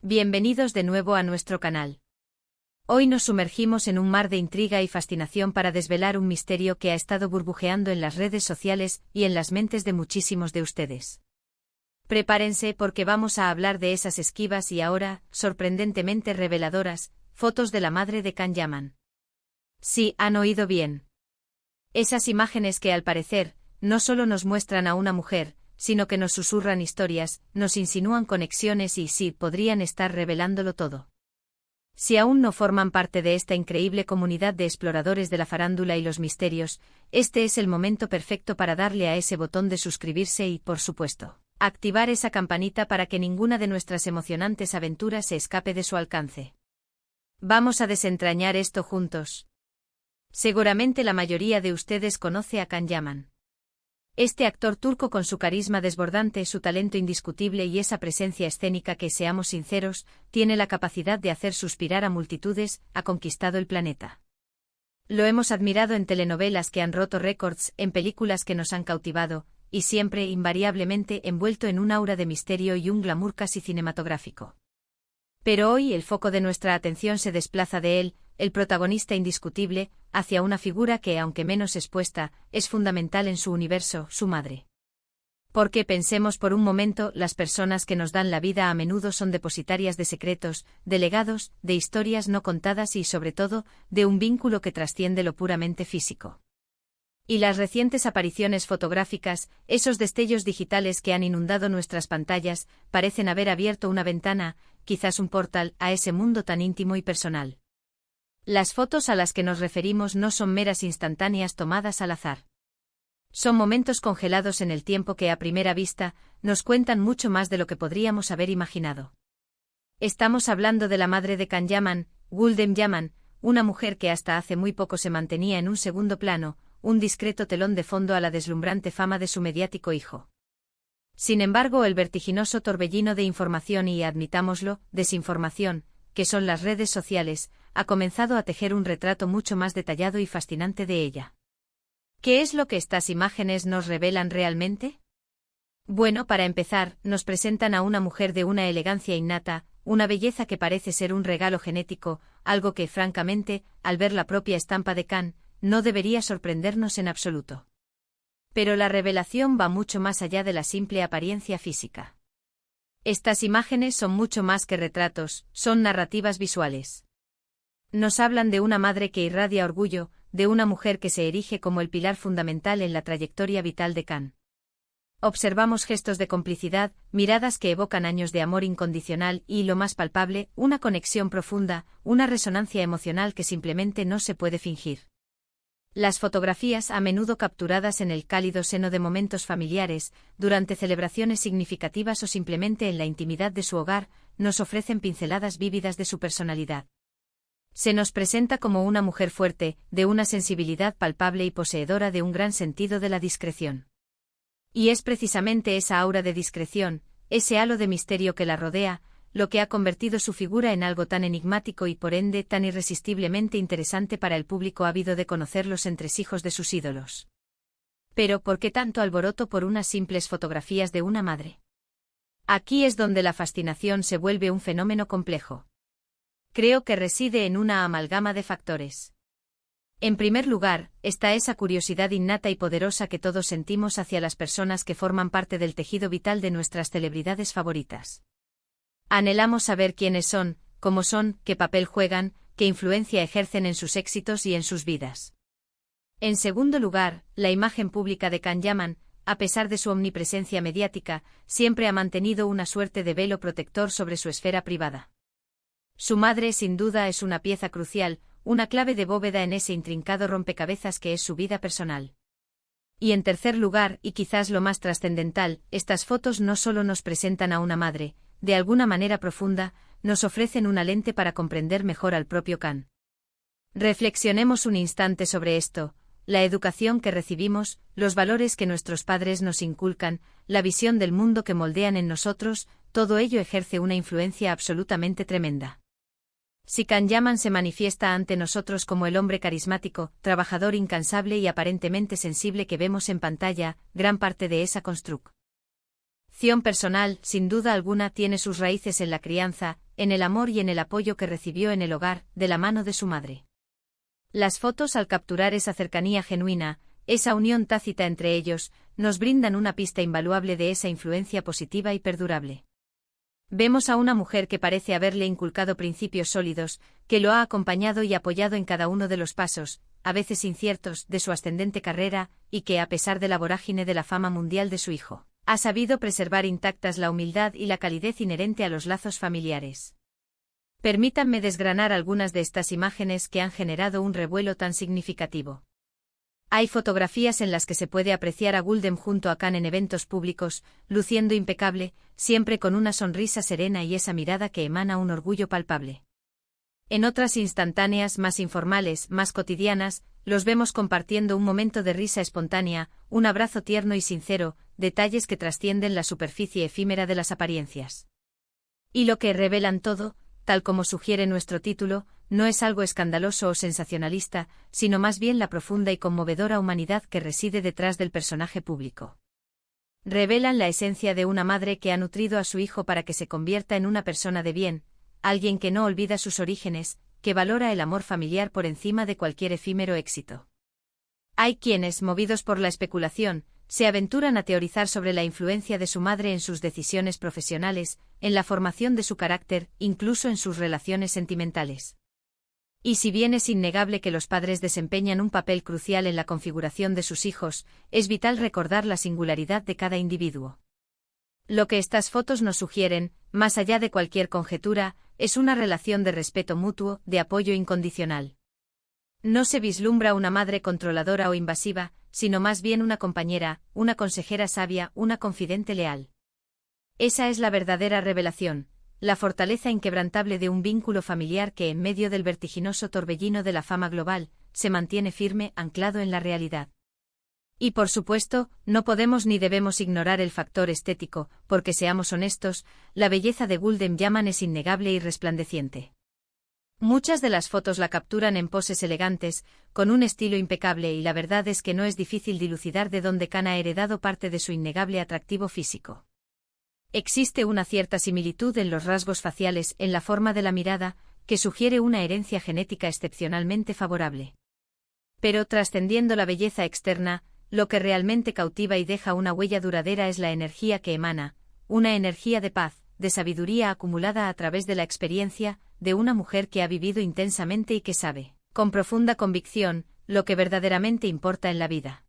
Bienvenidos de nuevo a nuestro canal. Hoy nos sumergimos en un mar de intriga y fascinación para desvelar un misterio que ha estado burbujeando en las redes sociales y en las mentes de muchísimos de ustedes. Prepárense porque vamos a hablar de esas esquivas y ahora, sorprendentemente reveladoras, fotos de la madre de Can Yaman. Sí, han oído bien. Esas imágenes que al parecer, no solo nos muestran a una mujer, sino que nos susurran historias, nos insinúan conexiones y sí, podrían estar revelándolo todo. Si aún no forman parte de esta increíble comunidad de exploradores de la farándula y los misterios, este es el momento perfecto para darle a ese botón de suscribirse y, por supuesto, activar esa campanita para que ninguna de nuestras emocionantes aventuras se escape de su alcance. Vamos a desentrañar esto juntos. Seguramente la mayoría de ustedes conoce a Can Yaman. Este actor turco con su carisma desbordante, su talento indiscutible y esa presencia escénica que, seamos sinceros, tiene la capacidad de hacer suspirar a multitudes, ha conquistado el planeta. Lo hemos admirado en telenovelas que han roto récords, en películas que nos han cautivado, y siempre, invariablemente, envuelto en un aura de misterio y un glamour casi cinematográfico. Pero hoy el foco de nuestra atención se desplaza de él, el protagonista indiscutible, hacia una figura que, aunque menos expuesta, es fundamental en su universo, su madre. Porque pensemos por un momento, las personas que nos dan la vida a menudo son depositarias de secretos, de legados, de historias no contadas y, sobre todo, de un vínculo que trasciende lo puramente físico. Y las recientes apariciones fotográficas, esos destellos digitales que han inundado nuestras pantallas, parecen haber abierto una ventana, quizás un portal, a ese mundo tan íntimo y personal. Las fotos a las que nos referimos no son meras instantáneas tomadas al azar. Son momentos congelados en el tiempo que, a primera vista, nos cuentan mucho más de lo que podríamos haber imaginado. Estamos hablando de la madre de Can Yaman, Gulden Yaman, una mujer que hasta hace muy poco se mantenía en un segundo plano, un discreto telón de fondo a la deslumbrante fama de su mediático hijo. Sin embargo, el vertiginoso torbellino de información y, admitámoslo, desinformación, que son las redes sociales, ha comenzado a tejer un retrato mucho más detallado y fascinante de ella. ¿Qué es lo que estas imágenes nos revelan realmente? Bueno, para empezar, nos presentan a una mujer de una elegancia innata, una belleza que parece ser un regalo genético, algo que, francamente, al ver la propia estampa de Can, no debería sorprendernos en absoluto. Pero la revelación va mucho más allá de la simple apariencia física. Estas imágenes son mucho más que retratos, son narrativas visuales. Nos hablan de una madre que irradia orgullo, de una mujer que se erige como el pilar fundamental en la trayectoria vital de Can. Observamos gestos de complicidad, miradas que evocan años de amor incondicional y, lo más palpable, una conexión profunda, una resonancia emocional que simplemente no se puede fingir. Las fotografías, a menudo capturadas en el cálido seno de momentos familiares, durante celebraciones significativas o simplemente en la intimidad de su hogar, nos ofrecen pinceladas vívidas de su personalidad. Se nos presenta como una mujer fuerte, de una sensibilidad palpable y poseedora de un gran sentido de la discreción. Y es precisamente esa aura de discreción, ese halo de misterio que la rodea, lo que ha convertido su figura en algo tan enigmático y por ende tan irresistiblemente interesante para el público ávido de conocer los entresijos de sus ídolos. Pero ¿por qué tanto alboroto por unas simples fotografías de una madre? Aquí es donde la fascinación se vuelve un fenómeno complejo. Creo que reside en una amalgama de factores. En primer lugar, está esa curiosidad innata y poderosa que todos sentimos hacia las personas que forman parte del tejido vital de nuestras celebridades favoritas. Anhelamos saber quiénes son, cómo son, qué papel juegan, qué influencia ejercen en sus éxitos y en sus vidas. En segundo lugar, la imagen pública de Can Yaman, a pesar de su omnipresencia mediática, siempre ha mantenido una suerte de velo protector sobre su esfera privada. Su madre, sin duda, es una pieza crucial, una clave de bóveda en ese intrincado rompecabezas que es su vida personal. Y en tercer lugar, y quizás lo más trascendental, estas fotos no solo nos presentan a una madre, de alguna manera profunda, nos ofrecen una lente para comprender mejor al propio Can. Reflexionemos un instante sobre esto: la educación que recibimos, los valores que nuestros padres nos inculcan, la visión del mundo que moldean en nosotros, todo ello ejerce una influencia absolutamente tremenda. Si Can Yaman se manifiesta ante nosotros como el hombre carismático, trabajador incansable y aparentemente sensible que vemos en pantalla, gran parte de esa construcción concepción personal, sin duda alguna, tiene sus raíces en la crianza, en el amor y en el apoyo que recibió en el hogar, de la mano de su madre. Las fotos, al capturar esa cercanía genuina, esa unión tácita entre ellos, nos brindan una pista invaluable de esa influencia positiva y perdurable. Vemos a una mujer que parece haberle inculcado principios sólidos, que lo ha acompañado y apoyado en cada uno de los pasos, a veces inciertos, de su ascendente carrera, y que, a pesar de la vorágine de la fama mundial de su hijo, ha sabido preservar intactas la humildad y la calidez inherente a los lazos familiares. Permítanme desgranar algunas de estas imágenes que han generado un revuelo tan significativo. Hay fotografías en las que se puede apreciar a Gulden junto a Khan en eventos públicos, luciendo impecable, siempre con una sonrisa serena y esa mirada que emana un orgullo palpable. En otras instantáneas, más informales, más cotidianas, los vemos compartiendo un momento de risa espontánea, un abrazo tierno y sincero, detalles que trascienden la superficie efímera de las apariencias. Y lo que revelan todo, tal como sugiere nuestro título, no es algo escandaloso o sensacionalista, sino más bien la profunda y conmovedora humanidad que reside detrás del personaje público. Revelan la esencia de una madre que ha nutrido a su hijo para que se convierta en una persona de bien, alguien que no olvida sus orígenes, que valora el amor familiar por encima de cualquier efímero éxito. Hay quienes, movidos por la especulación, se aventuran a teorizar sobre la influencia de su madre en sus decisiones profesionales, en la formación de su carácter, incluso en sus relaciones sentimentales. Y si bien es innegable que los padres desempeñan un papel crucial en la configuración de sus hijos, es vital recordar la singularidad de cada individuo. Lo que estas fotos nos sugieren, más allá de cualquier conjetura, es una relación de respeto mutuo, de apoyo incondicional. No se vislumbra una madre controladora o invasiva, sino más bien una compañera, una consejera sabia, una confidente leal. Esa es la verdadera revelación, la fortaleza inquebrantable de un vínculo familiar que, en medio del vertiginoso torbellino de la fama global, se mantiene firme, anclado en la realidad. Y por supuesto, no podemos ni debemos ignorar el factor estético, porque seamos honestos, la belleza de Gulden Yaman es innegable y resplandeciente. Muchas de las fotos la capturan en poses elegantes, con un estilo impecable, y la verdad es que no es difícil dilucidar de dónde Khan ha heredado parte de su innegable atractivo físico. Existe una cierta similitud en los rasgos faciales, en la forma de la mirada, que sugiere una herencia genética excepcionalmente favorable. Pero trascendiendo la belleza externa, lo que realmente cautiva y deja una huella duradera es la energía que emana, una energía de paz, de sabiduría acumulada a través de la experiencia, de una mujer que ha vivido intensamente y que sabe, con profunda convicción, lo que verdaderamente importa en la vida.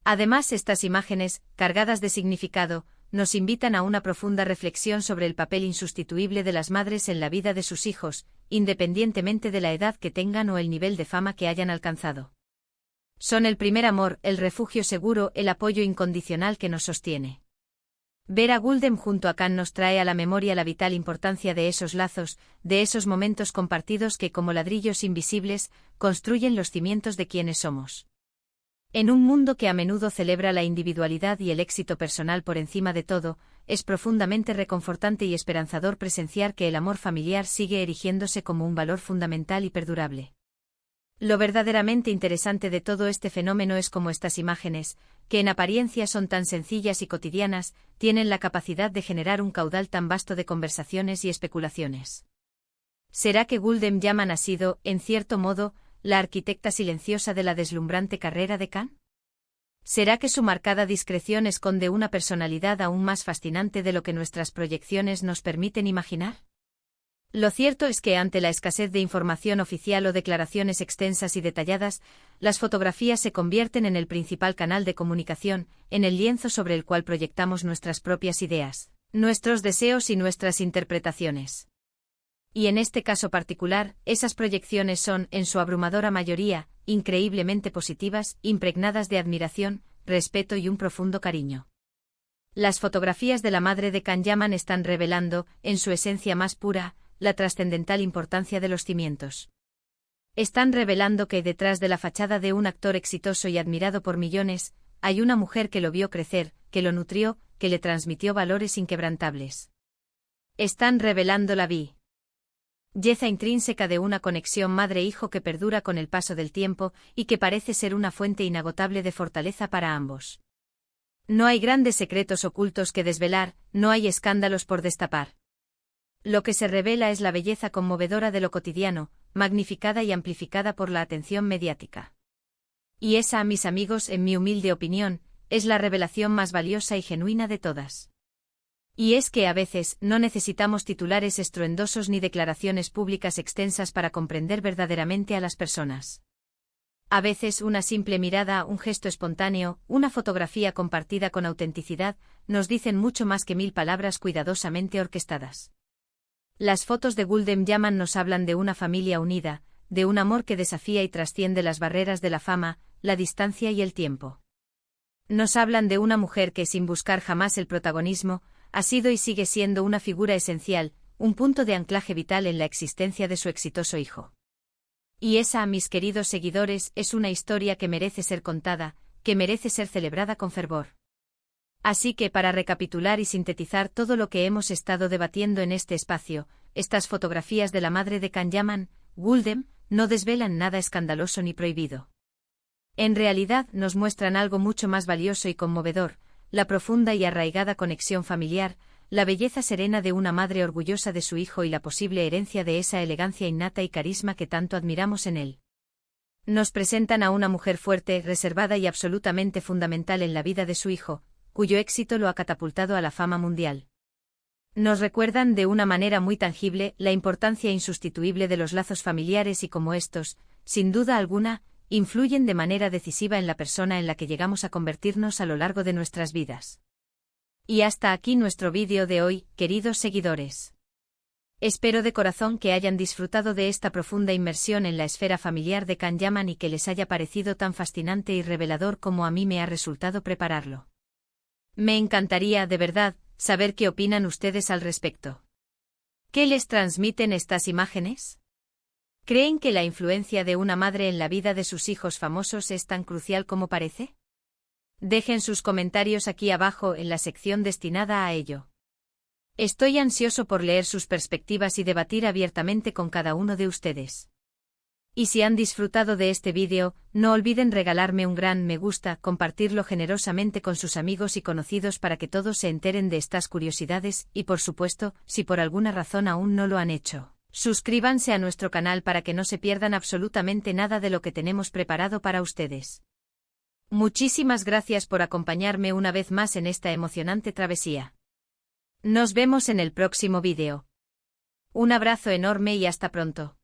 Además, estas imágenes, cargadas de significado, nos invitan a una profunda reflexión sobre el papel insustituible de las madres en la vida de sus hijos, independientemente de la edad que tengan o el nivel de fama que hayan alcanzado. Son el primer amor, el refugio seguro, el apoyo incondicional que nos sostiene. Ver a Gulden junto a Khan nos trae a la memoria la vital importancia de esos lazos, de esos momentos compartidos que, como ladrillos invisibles, construyen los cimientos de quienes somos. En un mundo que a menudo celebra la individualidad y el éxito personal por encima de todo, es profundamente reconfortante y esperanzador presenciar que el amor familiar sigue erigiéndose como un valor fundamental y perdurable. Lo verdaderamente interesante de todo este fenómeno es cómo estas imágenes, que en apariencia son tan sencillas y cotidianas, tienen la capacidad de generar un caudal tan vasto de conversaciones y especulaciones. ¿Será que Gulden Yaman ha sido, en cierto modo, la arquitecta silenciosa de la deslumbrante carrera de Khan? ¿Será que su marcada discreción esconde una personalidad aún más fascinante de lo que nuestras proyecciones nos permiten imaginar? Lo cierto es que ante la escasez de información oficial o declaraciones extensas y detalladas, las fotografías se convierten en el principal canal de comunicación, en el lienzo sobre el cual proyectamos nuestras propias ideas, nuestros deseos y nuestras interpretaciones. Y en este caso particular, esas proyecciones son, en su abrumadora mayoría, increíblemente positivas, impregnadas de admiración, respeto y un profundo cariño. Las fotografías de la madre de Khan Yaman están revelando, en su esencia más pura, la trascendental importancia de los cimientos. Están revelando que detrás de la fachada de un actor exitoso y admirado por millones, hay una mujer que lo vio crecer, que lo nutrió, que le transmitió valores inquebrantables. Están revelando la belleza intrínseca de una conexión madre-hijo que perdura con el paso del tiempo y que parece ser una fuente inagotable de fortaleza para ambos. No hay grandes secretos ocultos que desvelar, no hay escándalos por destapar. Lo que se revela es la belleza conmovedora de lo cotidiano, magnificada y amplificada por la atención mediática. Y esa, mis amigos, en mi humilde opinión, es la revelación más valiosa y genuina de todas. Y es que a veces no necesitamos titulares estruendosos ni declaraciones públicas extensas para comprender verdaderamente a las personas. A veces una simple mirada, un gesto espontáneo, una fotografía compartida con autenticidad, nos dicen mucho más que 1000 palabras cuidadosamente orquestadas. Las fotos de Gulden Yaman nos hablan de una familia unida, de un amor que desafía y trasciende las barreras de la fama, la distancia y el tiempo. Nos hablan de una mujer que, sin buscar jamás el protagonismo, ha sido y sigue siendo una figura esencial, un punto de anclaje vital en la existencia de su exitoso hijo. Y esa, mis queridos seguidores, es una historia que merece ser contada, que merece ser celebrada con fervor. Así que, para recapitular y sintetizar todo lo que hemos estado debatiendo en este espacio, estas fotografías de la madre de Can Yaman, Gulden, no desvelan nada escandaloso ni prohibido. En realidad nos muestran algo mucho más valioso y conmovedor, la profunda y arraigada conexión familiar, la belleza serena de una madre orgullosa de su hijo y la posible herencia de esa elegancia innata y carisma que tanto admiramos en él. Nos presentan a una mujer fuerte, reservada y absolutamente fundamental en la vida de su hijo, cuyo éxito lo ha catapultado a la fama mundial. Nos recuerdan de una manera muy tangible la importancia insustituible de los lazos familiares y cómo estos, sin duda alguna, influyen de manera decisiva en la persona en la que llegamos a convertirnos a lo largo de nuestras vidas. Y hasta aquí nuestro vídeo de hoy, queridos seguidores. Espero de corazón que hayan disfrutado de esta profunda inmersión en la esfera familiar de Can Yaman y que les haya parecido tan fascinante y revelador como a mí me ha resultado prepararlo. Me encantaría, de verdad, saber qué opinan ustedes al respecto. ¿Qué les transmiten estas imágenes? ¿Creen que la influencia de una madre en la vida de sus hijos famosos es tan crucial como parece? Dejen sus comentarios aquí abajo en la sección destinada a ello. Estoy ansioso por leer sus perspectivas y debatir abiertamente con cada uno de ustedes. Y si han disfrutado de este vídeo, no olviden regalarme un gran me gusta, compartirlo generosamente con sus amigos y conocidos para que todos se enteren de estas curiosidades y, por supuesto, si por alguna razón aún no lo han hecho, suscríbanse a nuestro canal para que no se pierdan absolutamente nada de lo que tenemos preparado para ustedes. Muchísimas gracias por acompañarme una vez más en esta emocionante travesía. Nos vemos en el próximo vídeo. Un abrazo enorme y hasta pronto.